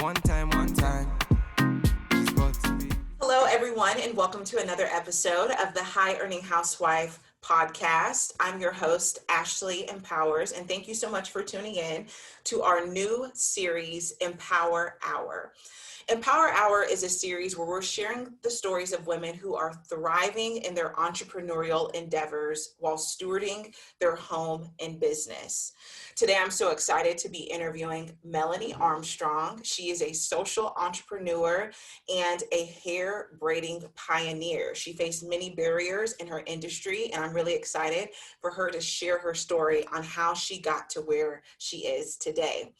One time, one time. She's got to be. Hello, everyone, and welcome to another episode of the High Earning Housewife podcast. I'm your host, Ashley Empowers, and thank you so much for tuning in to our new series, Empower Hour. Empower Hour is a series where we're sharing the stories of women who are thriving in their entrepreneurial endeavors while stewarding their home and business. Today, I'm so excited to be interviewing Melony Armstrong. She is a social entrepreneur and a hair braiding pioneer. She faced many barriers in her industry, and I'm really excited for her to share her story on how she got to where she is today.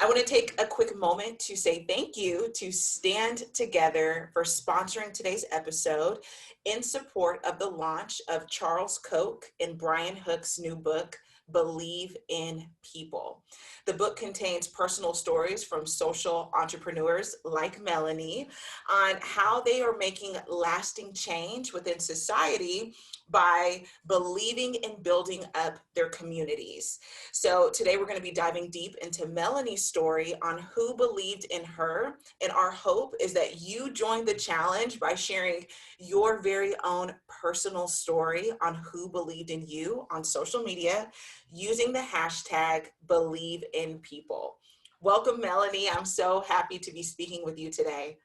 I want to take a quick moment to say thank you to Stand Together for sponsoring today's episode in support of the launch of Charles Koch and Brian Hook's new book, Believe in People. The book contains personal stories from social entrepreneurs like Melony on how they are making lasting change within society by believing in building up their communities. So today we're going to be diving deep into Melony's story on who believed in her. And our hope is that you join the challenge by sharing your very own personal story on who believed in you on social media using the hashtag Believe in People. Welcome, Melony. I'm so happy to be speaking with you today.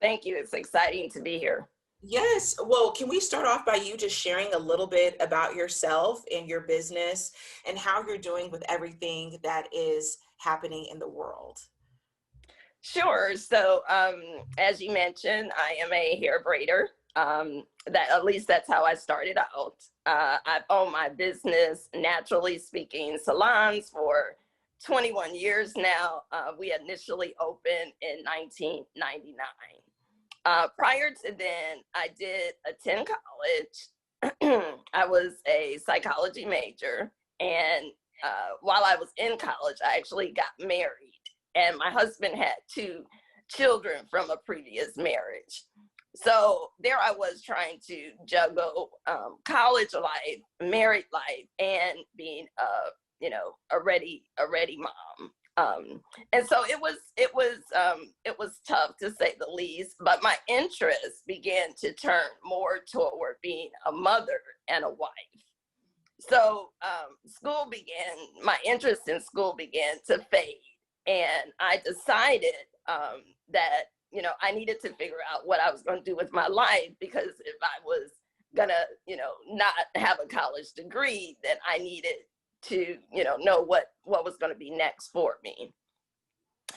Thank you. It's exciting to be here. Yes. Well, can we start off by you just sharing a little bit about yourself and your business and how you're doing with everything that is happening in the world? Sure. So, as you mentioned, I am a hair braider. That at least that's how I started out. I've owned my business, Naturally Speaking Salons, for 21 years now. We initially opened in 1999. Prior to then, I did attend college. I was a psychology major, and while I was in college, I actually got married, and my husband had 2 children from a previous marriage. So there I was trying to juggle college life, married life, and being a ready mom. And so it was tough, to say the least, but my interest began to turn more toward being a mother and a wife. So my interest in school began to fade, and I decided that, I needed to figure out what I was going to do with my life, because if I was gonna, not have a college degree, then I needed to, know what was going to be next for me.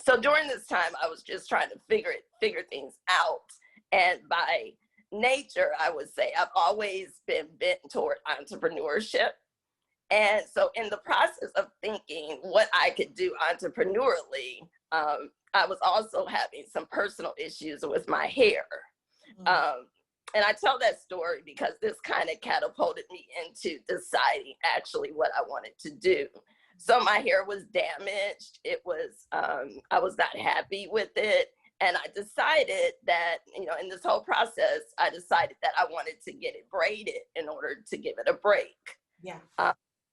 So during this time, I was just trying to figure things out. And by nature, I would say I've always been bent toward entrepreneurship. And so in the process of thinking what I could do entrepreneurially, I was also having some personal issues with my hair. And I tell that story because this kind of catapulted me into deciding actually what I wanted to do. So my hair was damaged. It was, I was not happy with it. And I decided that, in this whole process, I decided that I wanted to get it braided in order to give it a break. Yeah.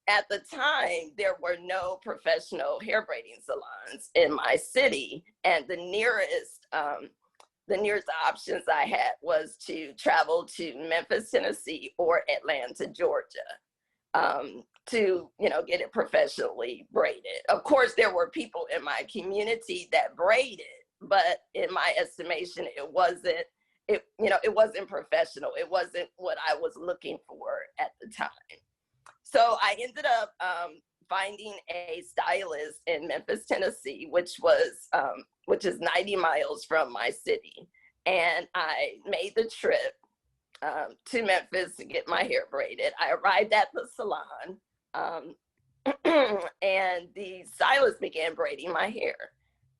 At the time, there were no professional hair braiding salons in my city. And the nearest options I had was to travel to Memphis, Tennessee, or Atlanta, Georgia, to, get it professionally braided. Of course, there were people in my community that braided, but in my estimation, it wasn't professional. It wasn't what I was looking for at the time. So I ended up finding a stylist in Memphis, Tennessee, which is 90 miles from my city. And I made the trip to Memphis to get my hair braided. I arrived at the salon, and the stylist began braiding my hair.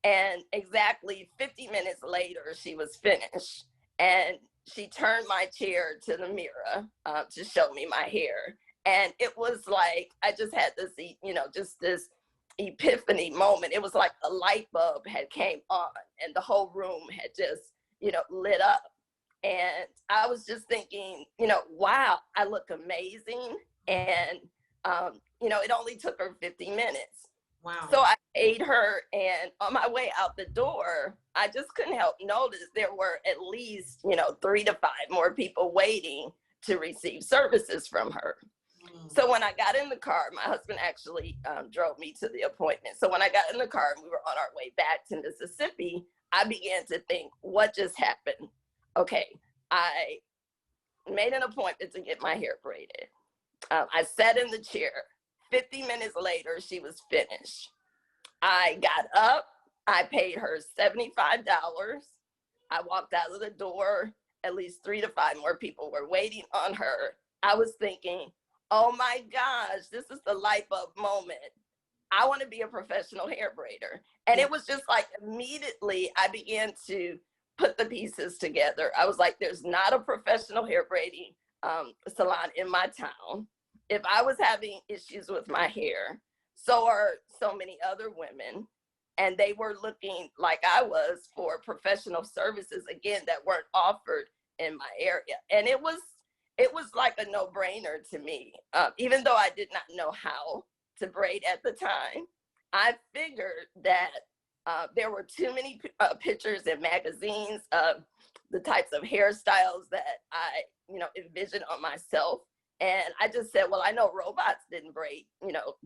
And exactly 50 minutes later, she was finished. And she turned my chair to the mirror to show me my hair. And it was like, I just had this, just this epiphany moment. It was like a light bulb had came on and the whole room had just, lit up. And I was just thinking, wow, I look amazing. And, it only took her 50 minutes. Wow. So I paid her, and on my way out the door, I just couldn't help notice there were at least, 3 to 5 more people waiting to receive services from her. So when I got in the car, my husband actually drove me to the appointment. So when I got in the car and we were on our way back to Mississippi, I began to think, what just happened? Okay, I made an appointment to get my hair braided. I sat in the chair. 50 minutes later, she was finished. I got up. I paid her $75. I walked out of the door. At least 3 to 5 more people were waiting on her. I was thinking, oh my gosh, this is the light bulb moment. I want to be a professional hair braider. And it was just like immediately I began to put the pieces together. I was like, there's not a professional hair braiding salon in my town. If I was having issues with my hair, so are so many other women. And they were looking like I was for professional services, again, that weren't offered in my area. And it was like a no-brainer to me. Even though I did not know how to braid at the time, I figured that there were too many pictures in magazines of the types of hairstyles that I, envisioned on myself. And I just said, well, I know robots didn't braid,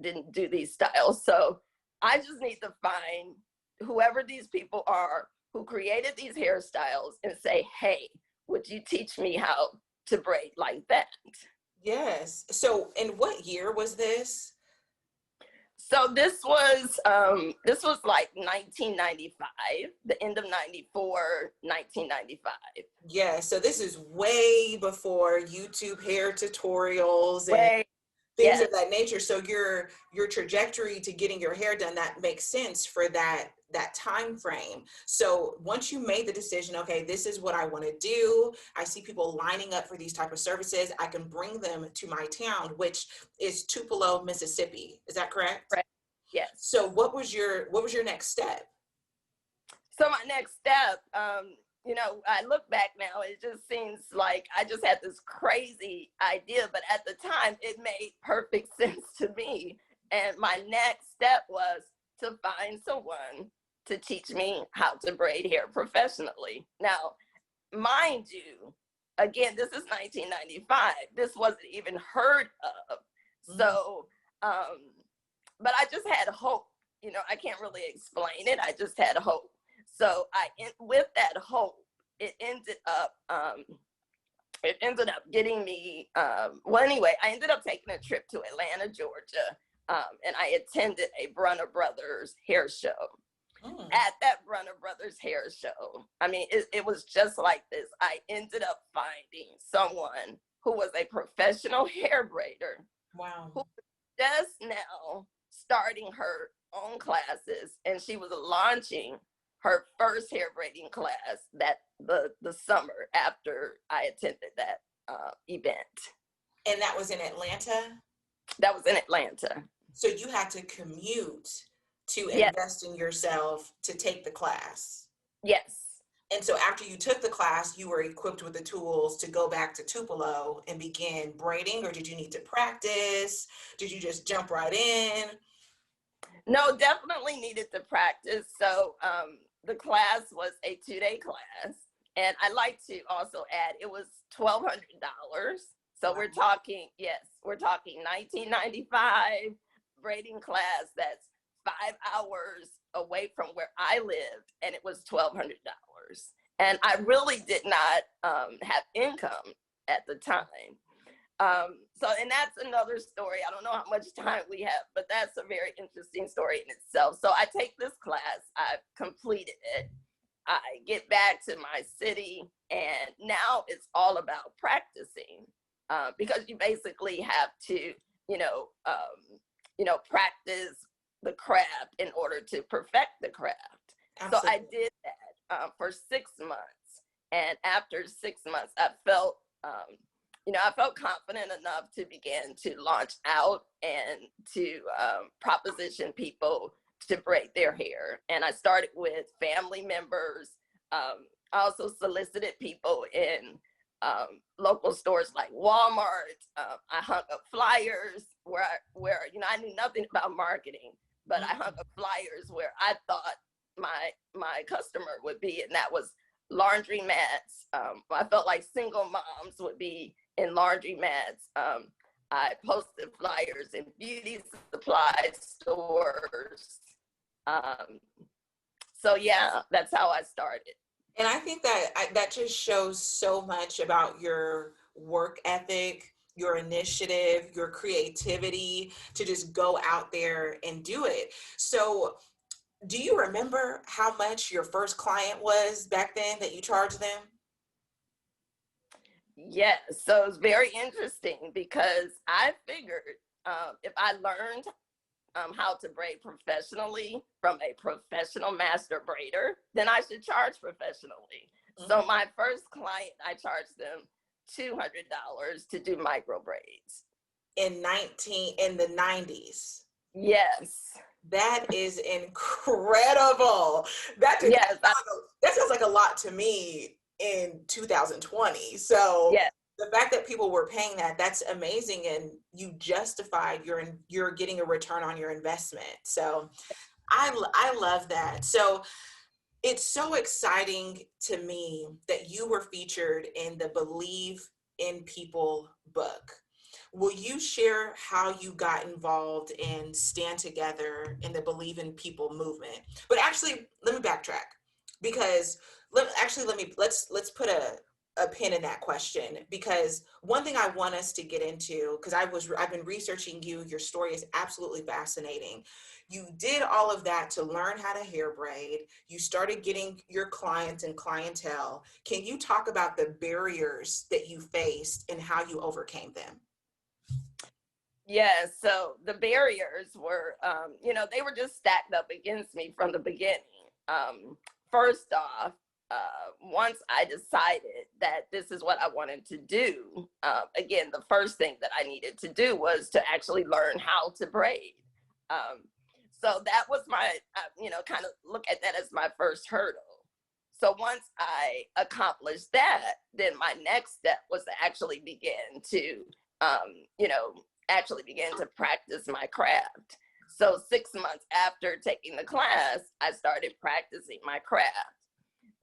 didn't do these styles. So I just need to find whoever these people are who created these hairstyles and say, hey, would you teach me how to braid like that? Yes. So, in what year was this? So this was like 1995, the end of 94, 1995. Yeah. So this is way before YouTube hair tutorials and Way, things yes. of that nature. So your trajectory to getting your hair done, that makes sense for that time frame. So once you made the decision, okay, this is what I want to do, I see people lining up for these type of services, I can bring them to my town, which is Tupelo, Mississippi. Is that correct? Right. Yes. So what was your next step? So my next step, I look back now, it just seems like I just had this crazy idea, but at the time it made perfect sense to me. And my next step was to find someone to teach me how to braid hair professionally. Now, mind you, again, this is 1995. This wasn't even heard of. So, but I just had hope. I can't really explain it. I just had hope. So with that hope, it ended up getting me, I ended up taking a trip to Atlanta, Georgia, and I attended a Brunner Brothers hair show. At that Brunner Brothers hair show, I mean, it was just like this. I ended up finding someone who was a professional hair braider. Wow. Who was just now starting her own classes, and she was launching her first hair braiding class that the summer after I attended that event. And that was in Atlanta? That was in Atlanta. So you had to commute to Yes. invest in yourself to take the class? Yes. And so after you took the class, you were equipped with the tools to go back to Tupelo and begin braiding, or did you need to practice? Did you just jump right in? No, definitely needed to practice. So the class was a 2-day class. And I like to also add, it was $1,200. So we're talking 1995 braiding class that's 5 hours away from where I lived, and it was $1,200. And I really did not have income at the time. And that's another story. I don't know how much time we have, but that's a very interesting story in itself. So I take this class, I've completed it. I get back to my city, and now it's all about practicing because you basically have to, practice the craft in order to perfect the craft. Absolutely. So I did that for 6 months. And after 6 months, I felt confident enough to begin to launch out and to proposition people to braid their hair. And I started with family members. I also solicited people in local stores like Walmart. I hung up flyers where I knew nothing about marketing, but I hung up flyers where I thought my customer would be, and that was laundromats. I felt like single moms would be in laundromats. I posted flyers in beauty supply stores. So yeah, that's how I started. And I think that that just shows so much about your work ethic, your initiative, your creativity to just go out there and do it. So, do you remember how much your first client was back then that you charged them? Yes, so it's very interesting because I figured if I learned how to braid professionally from a professional master braider, then I should charge professionally. So my first client, I charged them $200 to do micro braids. In the 90s. Yes. That is incredible. Yes. That sounds like a lot to me in 2020. So Yes. the fact that people were paying that, that's amazing, and you justified you're getting a return on your investment. So I love that. So it's so exciting to me that you were featured in the Believe in People book. Will you share how you got involved in Stand Together in the Believe in People movement? But actually, let me backtrack, because let's put a pin in that question, because one thing I want us to get into, because I've been researching you, your story is absolutely fascinating. You did all of that to learn how to hair braid. You started getting your clients and clientele. Can you talk about the barriers that you faced and how you overcame them? Yes. So the barriers were, they were just stacked up against me from the beginning. First off, once I decided that this is what I wanted to do, again, the first thing that I needed to do was to actually learn how to braid. So that was my, kind of look at that as my first hurdle. So once I accomplished that, then my next step was to actually begin to, practice my craft. So 6 months after taking the class, I started practicing my craft.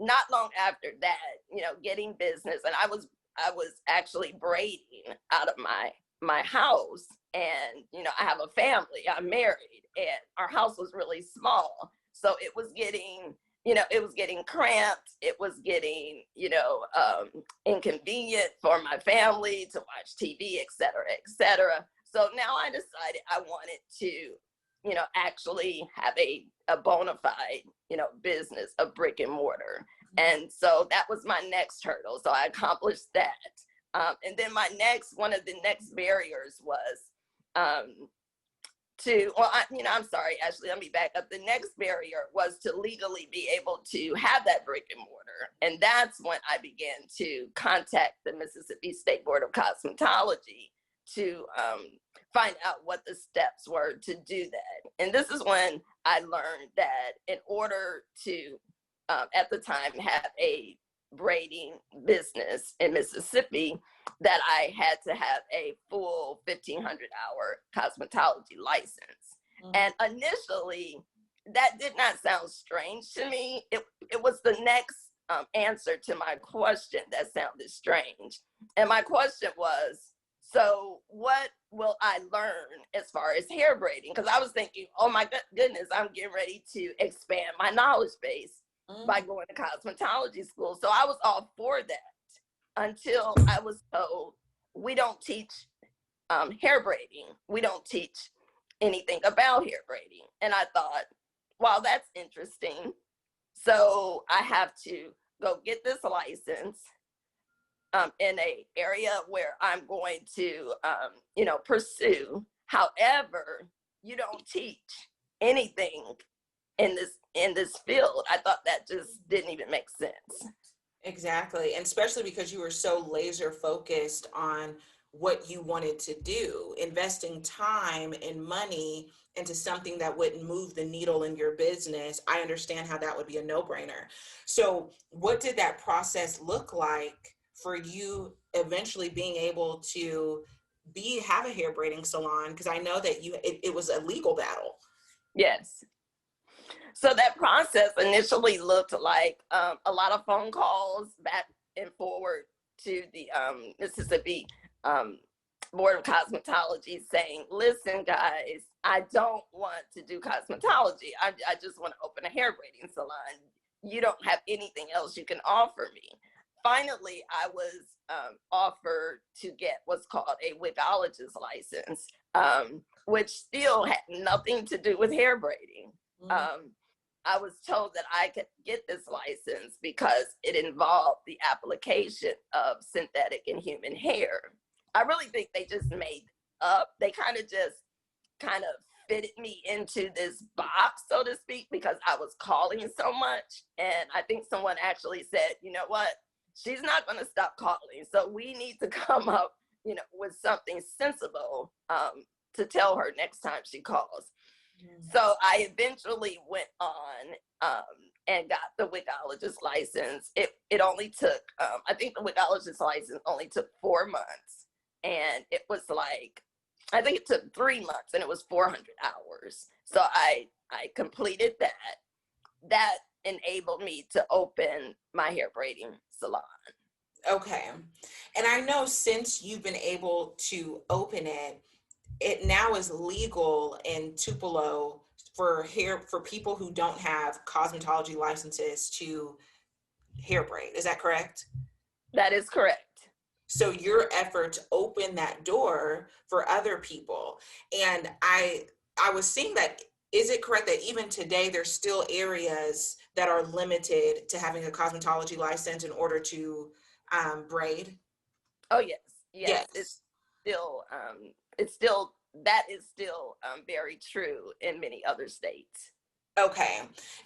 Not long after that, getting business, and I was actually braiding out of my house, and I have a family, I'm married, and our house was really small, so it was getting cramped, it was getting inconvenient for my family to watch TV, etc. So now I decided I wanted to actually have a bona fide business, a brick and mortar. And so that was my next hurdle. So I accomplished that. And then one of the next barriers was I'm sorry, Ashley, let me back up. The next barrier was to legally be able to have that brick and mortar. And that's when I began to contact the Mississippi State Board of Cosmetology to find out what the steps were to do that. And this is when I learned that in order to, at the time, have a braiding business in Mississippi, that I had to have a full 1,500-hour cosmetology license. And initially, that did not sound strange to me. It was the next answer to my question that sounded strange. And my question was, so what will I learn as far as hair braiding? Because I was thinking, oh my goodness, I'm getting ready to expand my knowledge base by going to cosmetology school. So I was all for that until I was told, we don't teach hair braiding. We don't teach anything about hair braiding. And I thought, wow, that's interesting. So I have to go get this license in a area where I'm going to, pursue. However, you don't teach anything in this field. I thought that just didn't even make sense. Exactly. And especially because you were so laser focused on what you wanted to do, investing time and money into something that wouldn't move the needle in your business. I understand how that would be a no-brainer. So what did that process look like for you eventually being able to have a hair braiding salon? Because I know that it was a legal battle. Yes. So that process initially looked like a lot of phone calls back and forward to the Mississippi um, Board of Cosmetology saying, listen, guys, I don't want to do cosmetology. I just want to open a hair braiding salon. You don't have anything else you can offer me. Finally, I was offered to get what's called a wigologist license, which still had nothing to do with hair braiding. I was told that I could get this license because it involved the application of synthetic and human hair. I really think they just made up. They kind of fitted me into this box, so to speak, because I was calling so much. And I think someone actually said, you know what, she's not going to stop calling. So we need to come up, with something sensible to tell her next time she calls. So I eventually went on and got the wigologist license. It only took, I think the wigologist license only took 4 months. And it was like, I think it took 3 months and it was 400 hours. So I completed that. That enabled me to open my hair braiding salon. Okay. And I know since you've been able to open it, it now is legal in Tupelo for people who don't have cosmetology licenses to hair braid. Is that correct? That is correct. So your efforts open that door for other people. And I was seeing that, is it correct that even today there's still areas that are limited to having a cosmetology license in order to braid? Oh, yes. Yes. That is still very true in many other states. Okay.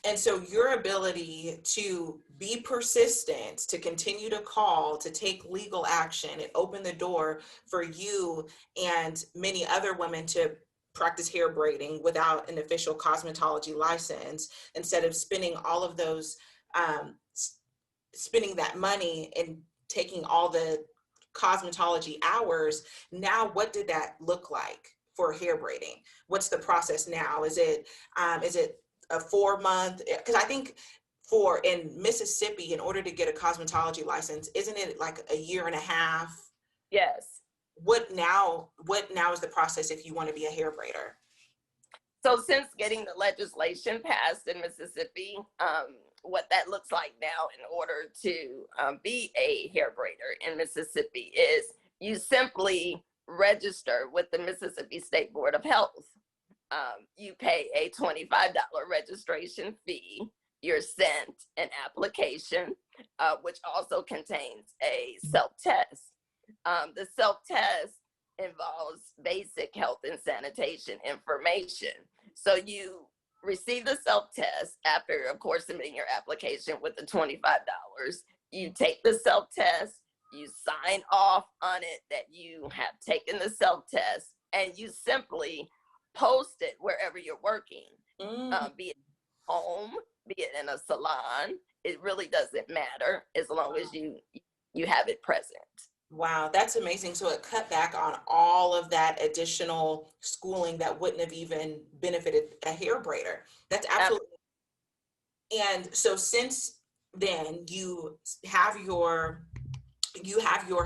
And so your ability to be persistent, to continue to call, to take legal action, it opened the door for you and many other women to practice hair braiding without an official cosmetology license, instead of spending all of those, spending that money and taking all the cosmetology hours. Now, what did that look like for hair braiding? What's the process now? Is it a 4 month? Because I think in Mississippi, in order to get a cosmetology license, isn't it like a year and a half? Yes. What now is the process if you want to be a hair braider? So since getting the legislation passed in Mississippi, what that looks like now in order to be a hair braider in Mississippi is you simply register with the Mississippi State Board of Health. You pay a $25 registration fee. You're sent an application, which also contains a self-test. The self-test involves basic health and sanitation information. So you receive the self-test after, of course, submitting your application with the $25. You take the self-test, you sign off on it that you have taken the self-test, and you simply post it wherever you're working, be it home, be it in a salon. It really doesn't matter as long as you have it present. Wow, that's amazing. So it cut back on all of that additional schooling that wouldn't have even benefited a hair braider. That's absolutely. And so since then, you have your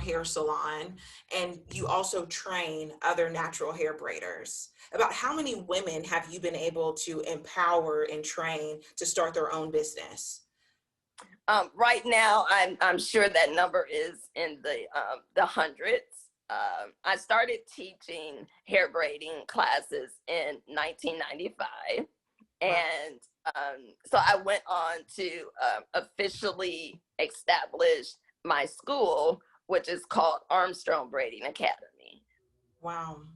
hair salon, and you also train other natural hair braiders. About how many women have you been able to empower and train to start their own business? Right now, I'm sure that number is in the hundreds. I started teaching hair braiding classes in 1995, and so I went on to officially establish my school, which is called Armstrong Braiding Academy. Wow.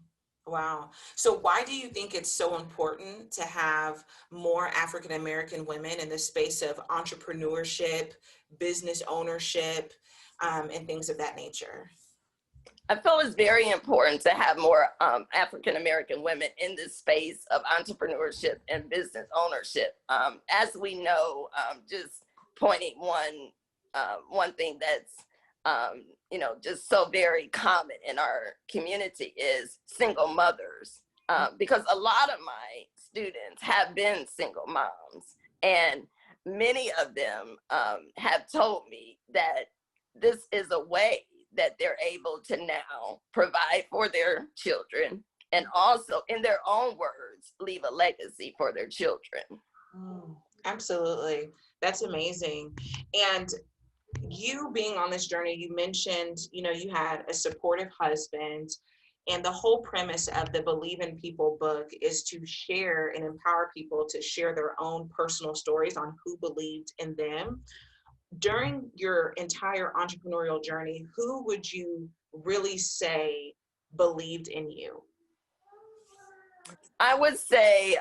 So why do you think it's so important to have more African American women in the space of entrepreneurship, business ownership, and things of that nature? I feel it's very important to have more African American women in this space of entrepreneurship and business ownership. As we know, just pointing one thing that's just so very common in our community is single mothers, because a lot of my students have been single moms, and many of them have told me that this is a way that they're able to now provide for their children and also, in their own words, leave a legacy for their children. Absolutely. That's amazing. And you being on this journey, you mentioned, you had a supportive husband, and the whole premise of the Believe in People book is to share and empower people to share their own personal stories on who believed in them. During your entire entrepreneurial journey, who would you really say believed in you? I would say,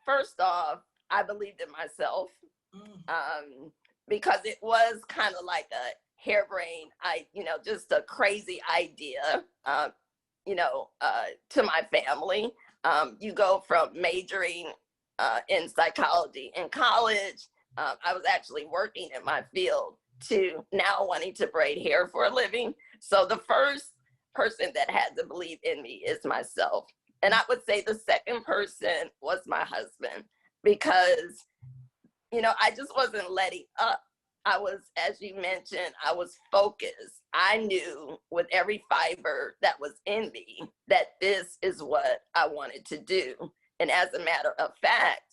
first off, I believed in myself, because it was kind of like a harebrained, just a crazy idea, to my family. You go from majoring in psychology in college. I was actually working in my field to now wanting to braid hair for a living. So the first person that had to believe in me is myself. And I would say the second person was my husband, because, I just wasn't letting up. I was, as you mentioned, I was focused. I knew with every fiber that was in me that this is what I wanted to do. And as a matter of fact,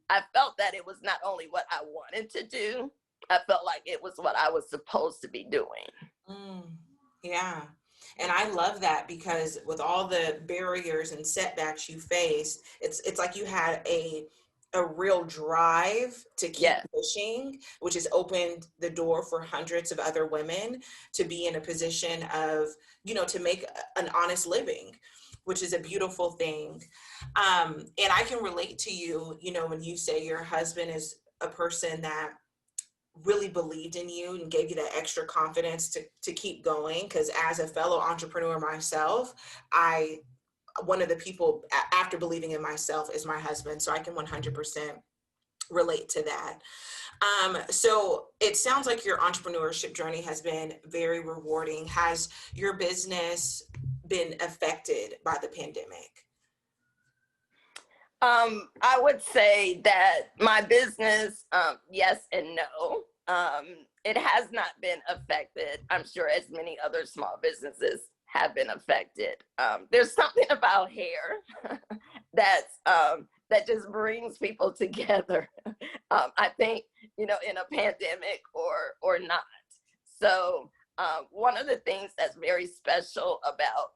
I felt that it was not only what I wanted to do, I felt like it was what I was supposed to be doing. Yeah. And I love that, because with all the barriers and setbacks you faced, it's like you had a real drive to keep pushing, which has opened the door for hundreds of other women to be in a position of, to make an honest living, which is a beautiful thing. And I can relate to you, when you say your husband is a person that really believed in you and gave you that extra confidence to keep going. Because as a fellow entrepreneur myself, one of the people after believing in myself is my husband. So I can 100% relate to that. So it sounds like your entrepreneurship journey has been very rewarding. Has your business been affected by the pandemic? I would say that my business, yes and no. It has not been affected. I'm sure as many other small businesses have been affected. There's something about hair that just brings people together. I think, in a pandemic or not. So one of the things that's very special about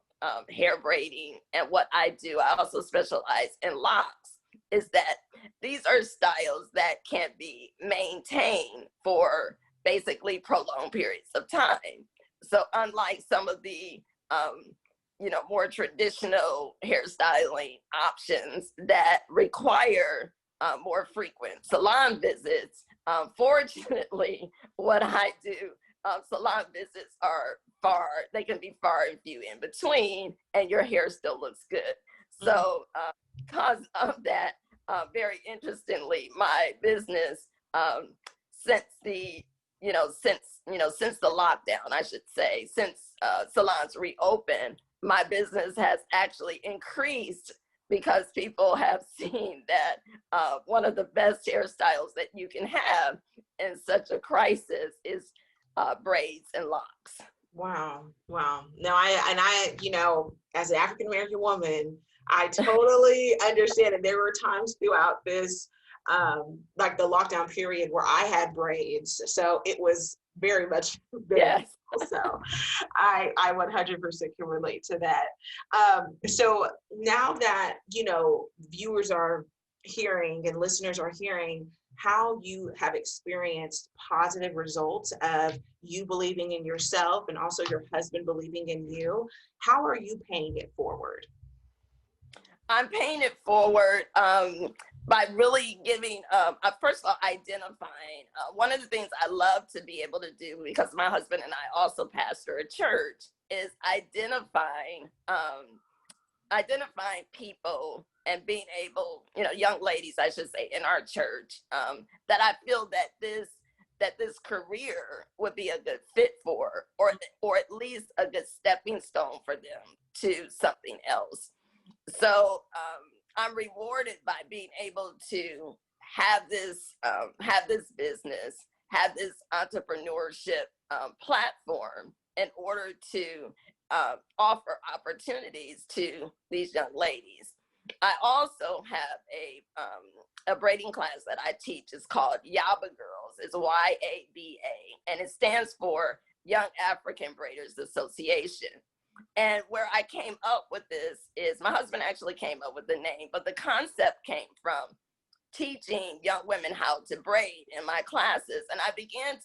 hair braiding and what I do, I also specialize in locks, is that these are styles that can be maintained for basically prolonged periods of time. So unlike some of the more traditional hairstyling options that require more frequent salon visits, fortunately, what I do, salon visits they can be far and few in between, and your hair still looks good. So because of that, very interestingly, my business, since the lockdown, I should say, since salons reopened, my business has actually increased, because people have seen that one of the best hairstyles that you can have in such a crisis is braids and locks. Wow. No, I as an African-American woman, I totally understand. And there were times throughout this, like the lockdown period, where I had braids. So it was very much Yes. So I 100% can relate to that. So now that, viewers are hearing and listeners are hearing how you have experienced positive results of you believing in yourself and also your husband believing in you, how are you paying it forward? I'm paying it forward by really giving, first of all, identifying. One of the things I love to be able to do, because my husband and I also pastor a church, is identifying people and being able, young ladies, I should say, in our church, that I feel that this career would be a good fit for, or at least a good stepping stone for them to something else. So I'm rewarded by being able to have this business, have this entrepreneurship platform in order to offer opportunities to these young ladies. I also have a braiding class that I teach. It's called Yaba Girls. It's YABA, and it stands for Young African Braiders Association. And where I came up with this is my husband actually came up with the name, but the concept came from teaching young women how to braid in my classes, and I began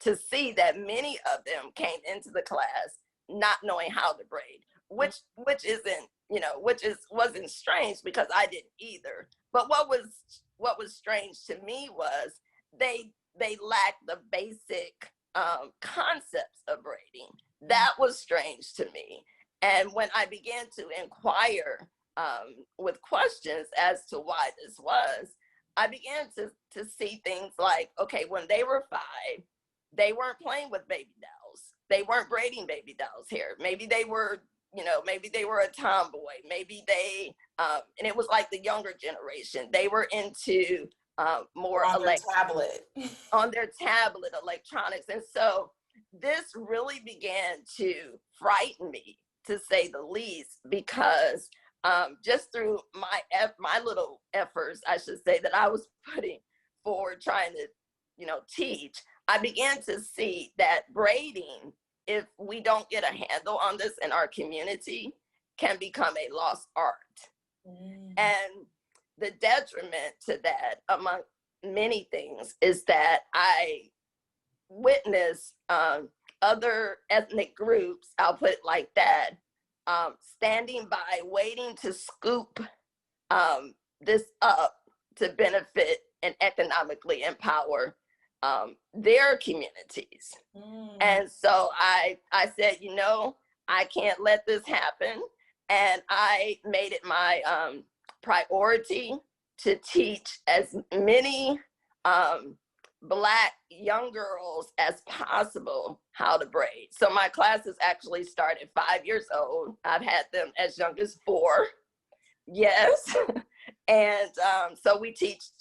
to see that many of them came into the class not knowing how to braid, which wasn't strange because I didn't either. But what was strange to me was they lacked the basic concepts of braiding. That was strange to me. And when I began to inquire with questions as to why this was, I began to see things like, okay, when they were 5, they weren't playing with baby dolls. They weren't braiding baby dolls' hair. Maybe they were a tomboy. Maybe they, and it was like the younger generation. They were into more on their tablet. on their tablet, electronics. And so this really began to frighten me, to say the least, because just through my little efforts, I should say, that I was putting forward trying to, teach, I began to see that braiding, if we don't get a handle on this in our community, can become a lost art. And the detriment to that, among many things, is that I witness other ethnic groups, I'll put it like that, standing by, waiting to scoop this up to benefit and economically empower their communities. And so I said, I can't let this happen. And I made it my priority to teach as many Black young girls as possible how to braid. So my classes actually start at 5 years old. I've had them as young as 4. Yes. And so we teach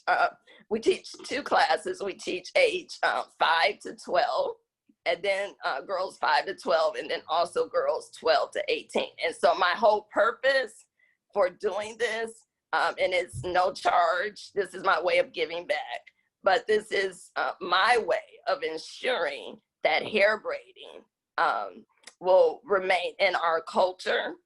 2 classes. We teach age 5 to 12, and then girls 5 to 12, and then also girls 12 to 18. And so my whole purpose for doing this, and it's no charge, this is my way of giving back, but this is my way of ensuring that hair braiding will remain in our culture,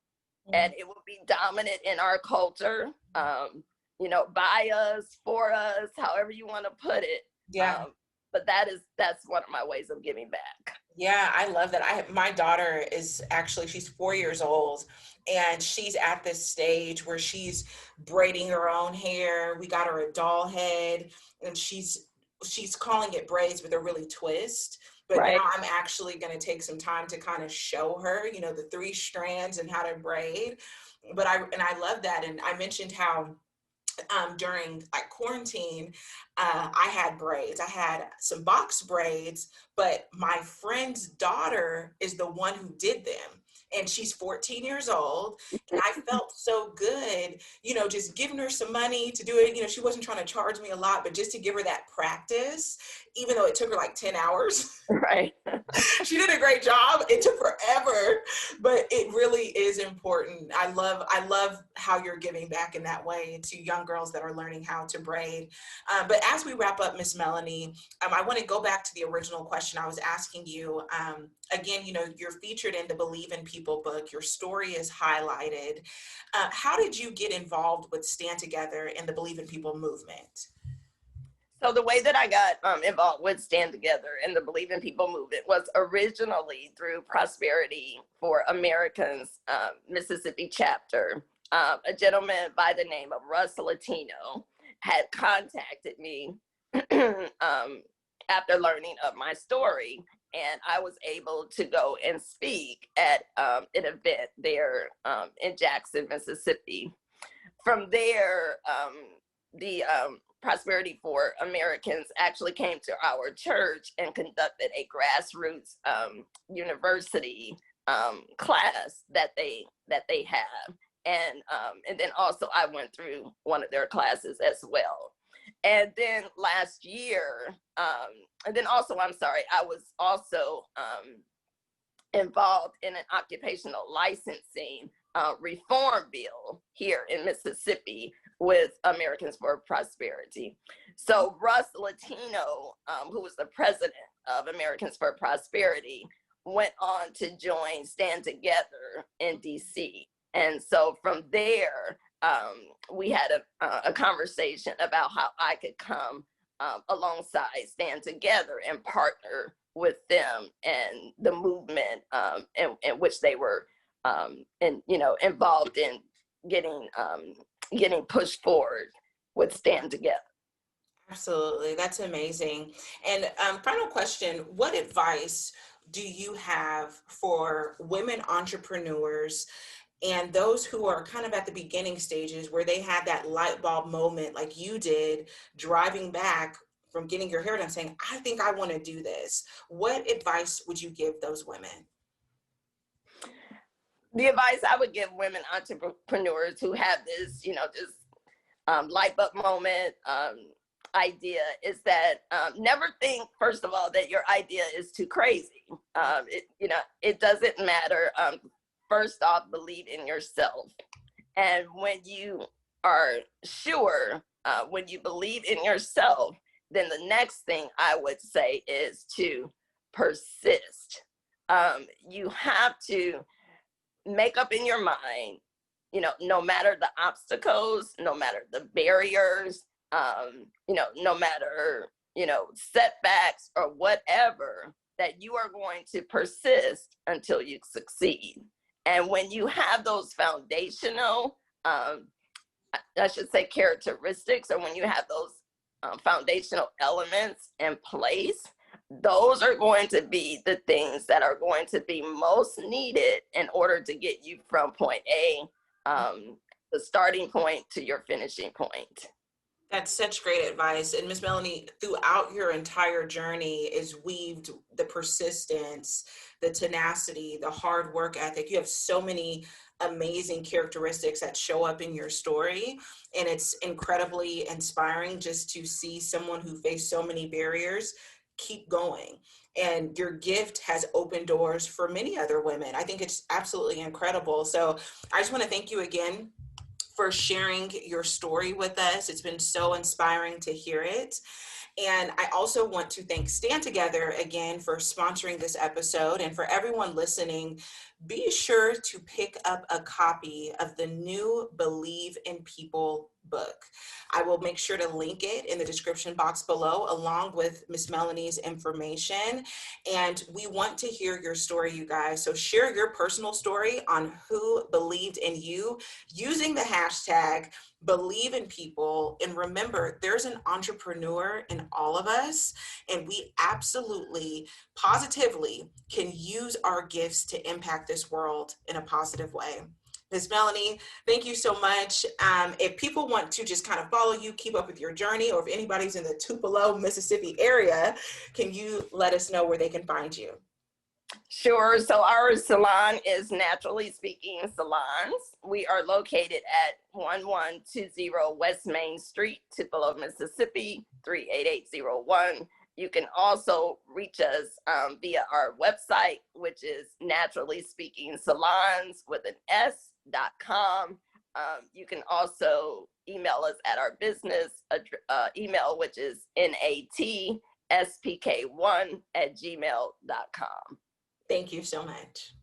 and it will be dominant in our culture, by us, for us, however you want to put it. Yeah. But that's one of my ways of giving back. Yeah, I love that. My daughter she's 4 years old, and she's at this stage where she's braiding her own hair. We got her a doll head, and she's calling it braids, but they're really twists. But Right. Now I'm actually going to take some time to kind of show her, the 3 strands and how to braid. But I love that. And I mentioned how during quarantine, I had braids. I had some box braids, but my friend's daughter is the one who did them. And she's 14 years old. And I felt so good, just giving her some money to do it. She wasn't trying to charge me a lot, but just to give her that practice, even though it took her like 10 hours. Right. She did a great job. It took forever, but it really is important. I love how you're giving back in that way to young girls that are learning how to braid. But as we wrap up, Miss Melony, I want to go back to the original question I was asking you. Again, you're featured in the Believe in People book. Your story is highlighted. How did you get involved with Stand Together and the Believe in People movement? So the way that I got involved with Stand Together and the Believe in People movement was originally through Prosperity for Americans Mississippi chapter. A gentleman by the name of Russ Latino had contacted me after learning of my story, and I was able to go and speak at an event there in Jackson, Mississippi. From there, the Prosperity for Americans actually came to our church and conducted a grassroots university class that they have. And then also I went through one of their classes as well. And then last year, and then also, I'm sorry, I was also involved in an occupational licensing reform bill here in Mississippi with Americans for Prosperity. So Russ Latino, who was the president of Americans for Prosperity, went on to join Stand Together in DC. And so from there, we had a conversation about how I could come alongside Stand Together and partner with them and the movement in which they were involved in getting pushed forward with Stand Together. Absolutely. That's amazing. And final question, what advice do you have for women entrepreneurs and those who are kind of at the beginning stages where they had that light bulb moment like you did, driving back from getting your hair done saying, I think I want to do this? What advice would you give those women? The advice I would give women entrepreneurs who have this, light bulb moment idea is that never think, first of all, that your idea is too crazy. It doesn't matter. First off, believe in yourself. And when you are sure, when you believe in yourself, then the next thing I would say is to persist. You have to make up in your mind, no matter the obstacles, no matter the barriers, no matter, setbacks or whatever, that you are going to persist until you succeed. And when you have those foundational, I should say characteristics, or when you have those foundational elements in place, those are going to be the things that are going to be most needed in order to get you from point A, the starting point, to your finishing point. That's such great advice. And Miss Melony, throughout your entire journey is weaved the persistence, the tenacity, the hard work ethic. You have so many amazing characteristics that show up in your story. And it's incredibly inspiring just to see someone who faced so many barriers keep going. And your gift has opened doors for many other women. I think it's absolutely incredible. So I just want to thank you again for sharing your story with us. It's been so inspiring to hear it. And I also want to thank Stand Together again for sponsoring this episode. And for everyone listening, be sure to pick up a copy of the new Believe in People book. I will make sure to link it in the description box below, along with Miss Melony's information. And we want to hear your story, you guys. So share your personal story on who believed in you using the hashtag Believe in People. And remember, there's an entrepreneur in all of us, and we absolutely, positively can use our gifts to impact this world in a positive way. Ms. Melony, thank you so much. If people want to just kind of follow you, keep up with your journey, or if anybody's in the Tupelo, Mississippi area, can you let us know where they can find you? Sure. So our salon is Naturally Speaking Salons. We are located at 1120 West Main Street, Tupelo, Mississippi, 38801. You can also reach us via our website, which is Naturally Speaking Salons with an S.com. You can also email us at our business email, which is natspk1@gmail.com. Thank you so much.